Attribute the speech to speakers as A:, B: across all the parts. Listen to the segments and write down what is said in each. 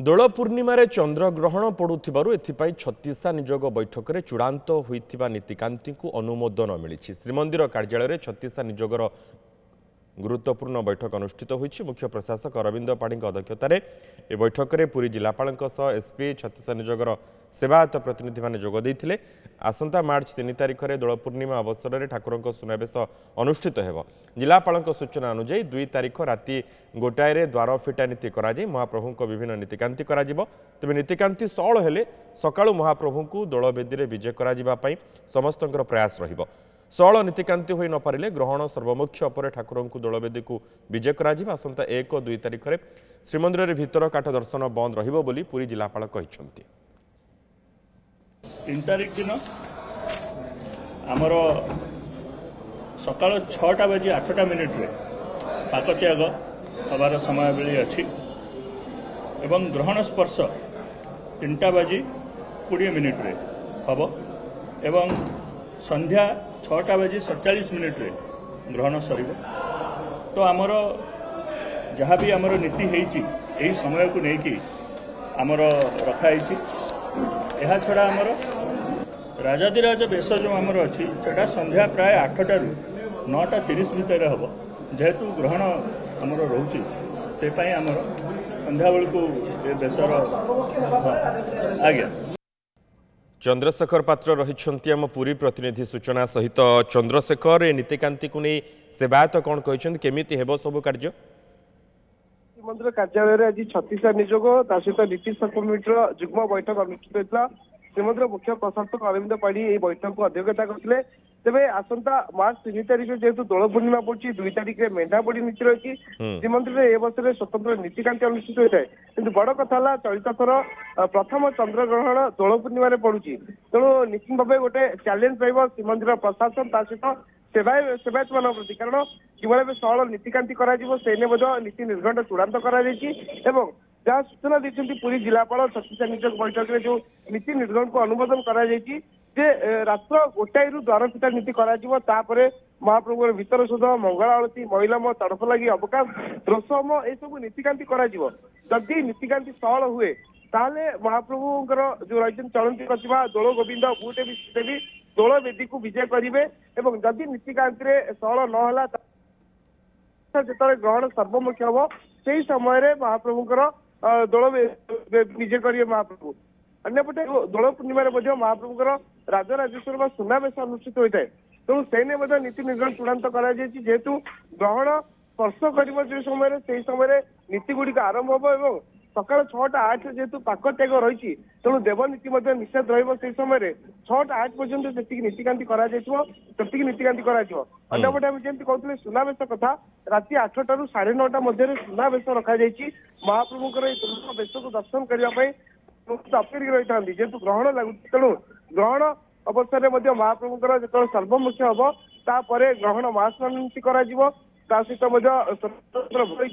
A: ଦୋଳ ପୂର୍ଣ୍ଣିମାରେ ଚନ୍ଦ୍ରଗ୍ରହଣ ପଡୁଥିବାରୁ ଏଥିପାଇଁ ଛତିଶା ନିଯୋଗ ବୈଠକରେ ଚୂଡ଼ାନ୍ତ ହୋଇଥିବା ନୀତିକାନ୍ତିଙ୍କୁ ଅନୁମୋଦନ ମିଳିଛି। ଶ୍ରୀମନ୍ଦିର କାର୍ଯ୍ୟାଳୟରେ ଛତିଶା ନିଯୋଗର ଗୁରୁତ୍ୱପୂର୍ଣ୍ଣ ବୈଠକ ଅନୁଷ୍ଠିତ ହୋଇଛି। ମୁଖ୍ୟ ପ୍ରଶାସକ ଅରବିନ୍ଦ ପାଢ଼ୀଙ୍କ ଅଧ୍ୟକ୍ଷତାରେ ଏ ବୈଠକରେ ପୁରୀ ଜିଲ୍ଲାପାଳଙ୍କ ସହ ଏସ୍ପି ଛତିଶା ନିଯୋଗର ସେବାୟତ ପ୍ରତିନିଧିମାନେ ଯୋଗ ଦେଇଥିଲେ। ଆସନ୍ତା ମାର୍ଚ୍ଚ 3 ତାରିଖରେ ଦୋଳ ପୂର୍ଣ୍ଣିମା ଅବସରରେ ଠାକୁରଙ୍କ ସୁନାବେଶ ଅନୁଷ୍ଠିତ ହେବ। ଜିଲ୍ଲାପାଳଙ୍କ ସୂଚନା ଅନୁଯାୟୀ 2 ତାରିଖ ରାତି 1ଟାରେ ଦ୍ୱାର ଫିଟା ନୀତି କରାଯାଇ ମହାପ୍ରଭୁଙ୍କ ବିଭିନ୍ନ ନୀତିକାନ୍ତି କରାଯିବ। ତେବେ ନୀତିକାନ୍ତି ସଅଳ ହେଲେ ସକାଳୁ ମହାପ୍ରଭୁଙ୍କୁ ଦୋଳବେଦୀରେ ବିଜେ କରାଯିବା ପାଇଁ ସମସ୍ତଙ୍କର ପ୍ରୟାସ ରହିବ। ସଅଳ ନୀତିକାନ୍ତି ହୋଇ ନପାରିଲେ ଗ୍ରହଣ ସର୍ବମୋକ୍ଷ ଉପରେ ଠାକୁରଙ୍କୁ ଦୋଳବେଦୀକୁ ବିଜେ କରାଯିବ। ଆସନ୍ତା 1 ଓ 2 ତାରିଖରେ ଶ୍ରୀମନ୍ଦିରରେ ଭିତର କାଠ ଦର୍ଶନ ବନ୍ଦ ରହିବ ବୋଲି ପୁରୀ ଜିଲ୍ଲାପାଳ କହିଛନ୍ତି।
B: 3 तारिख दिन आमर सकाल 6टा बजे 8टा मिनिट रे पाकत्याग हबार समय बेली अच्छी एवं ग्रहण स्पर्श 3टा बजे 20 मिनिट रे हब एवं संध्या 6टा बजे 47 मिनिट रे ग्रहण सर। तो आमर जहाँ भी आमर नीति होती यही समय को लेकिन आमर रखाई। यह छड़ा आमर राजाधिराज बेश जो आमर अच्छी सेटा संध्या प्राय 8टारू 9:30 भितर हम जेहेतु ग्रहण आमर रोचे से आमर संध्या बेलू बेसर आज्ञा।
A: चंद्रशेखर पात्र रही आम पुरी प्रतिनिधि सूचना सहित। चंद्रशेखर ए नीतिकांति को नहीं सेवायत कौन कहते केमिति हेबो सब कार्य?
C: श्रीमंदिर कार्यालय आज छत्तीसा निजोग सहित नीति सब कमिटर जुग्म बैठक अनुष्ठित होता। श्रीमंदिर मुख्य प्रशासक अरविंद पाढ़ी यह बैठक को अध्यक्षता करते। तेज आसंता मार्च 3 तारिख जेहेतु दोल पूर्णिमा पड़ी 2 तारिख में मेढ़ा पड़ी नीति रही श्रीमंदिर ए वर्ष स्वतंत्र नीतिकांति अनुष्ठित होता है। किंतु बड़ कथा है चलित थर प्रथम चंद्रग्रहण दोल पूर्णिम पड़ुची तेणु निश्चित भाव गोटे चैलेंज रही श्रीमंदिर प्रशासन सहित सेवायत मान प्रति कारण किभଳି सअल नीतिकांति नीति निर्घंट चूड़ांत कर जहाँ सूचना देती पुरी जिलापाल छत्तीसा निजोग बैठक में जो नीति निर्घंट को अनुमोदन कर रात्र 1टारू द्वार फिटा नीति कर महाप्रभु भीतर सुध मंगल आलती महिला तड़फ लगी अवकाश द्रोसम यू नीतिकांति जदि नीतिकांति सअल हुए ताले महाप्रभुଙ୍କର जो रही चलती प्रतिभा दोल गोविंद बुटे भी दोल वेदी को विजय करेंगे। जदि नीतिकांति सअल नहला जो ग्रहण सर्वमुख्य हम से समय महाप्रभुଙ୍କର दोल विजय करेंगे महाप्रभु। अन्यपटे दोल पूर्णिम महाप्रभुଙ୍କର राजराजेश्वर सुनावेश अनुष्ठित होता है। तेणु से नीति निर्घंट चूड़ांत करेतु ग्रहण स्पर्श कर समय से समय नीति गुड़िक आरंभ हम सकाल 6टा 8 जेहेतु पाकत्याग रही तेणु देवनीति निषेध रही समय 6टा 8 पर्यंत से नीतिकांति नीतिकांति अंडपटे आम जमी कहते सुनावेश कथा राति 8टारू 9:30 मध्य सुनावेश रखा महाप्रभुଙ୍କର बेश को दर्शन करने अपेक्षित रही था जेहेतु ग्रहण लगुच तेणु ग्रहण अवसर में महाप्रभुଙ୍କର जो सर्वमुख्य हम तापर ग्रहण महास्नान कर सहित स्वतंत्र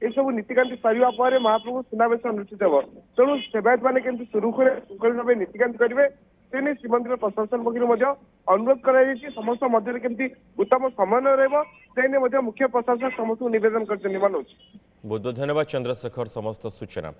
C: ये सब नीतिकांति सरिया पर महाप्रभु सुनावेश अनुष्ठित हो। तेणु सेवायत मैंने केमती सुरुखुरी भाव नीतिकांति करेंगे से श्रीमंदिर प्रशासन पक्ष अनुरोध कर समस्त मध्य केमती उत्तम समन्वय रही मुख्य प्रशासक समस्त निवेदन कर।
A: बहुत बहुत धन्यवाद चंद्रशेखर समस्त सूचना।